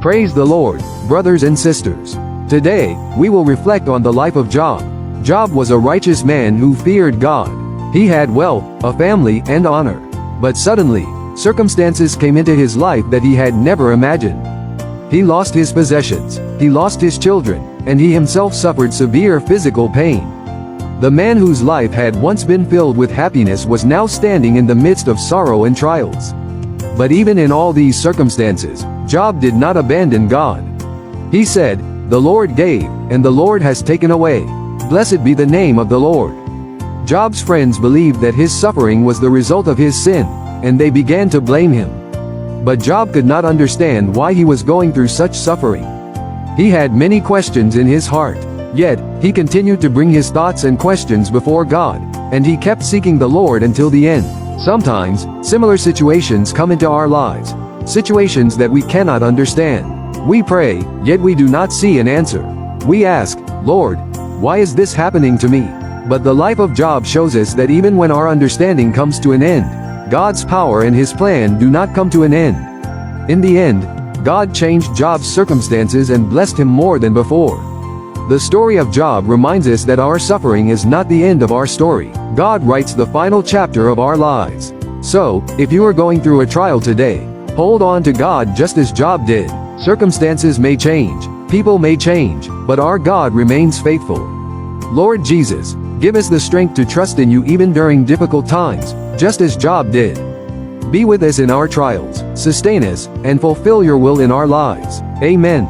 Praise the Lord, brothers and sisters. Today, we will reflect on the life of Job. Job was a righteous man who feared God. He had wealth, a family, and honor. But suddenly, circumstances came into his life that he had never imagined. He lost his possessions, he lost his children, and he himself suffered severe physical pain. The man whose life had once been filled with happiness was now standing in the midst of sorrow and trials. But even in all these circumstances, Job did not abandon God. He said, "The Lord gave, and the Lord has taken away. Blessed be the name of the Lord." Job's friends believed that his suffering was the result of his sin, and they began to blame him. But Job could not understand why he was going through such suffering. He had many questions in his heart, yet he continued to bring his thoughts and questions before God, and he kept seeking the Lord until the end. Sometimes, similar situations come into our lives, situations that we cannot understand. We pray, yet we do not see an answer. We ask, "Lord, why is this happening to me?" But the life of Job shows us that even when our understanding comes to an end, God's power and his plan do not come to an end. In the end, God changed Job's circumstances and blessed him more than before. The story of Job reminds us that our suffering is not the end of our story. God writes the final chapter of our lives. So, if you are going through a trial today, hold on to God just as Job did. Circumstances may change, people may change, but our God remains faithful. Lord Jesus, give us the strength to trust in you even during difficult times, just as Job did. Be with us in our trials, sustain us, and fulfill your will in our lives. Amen.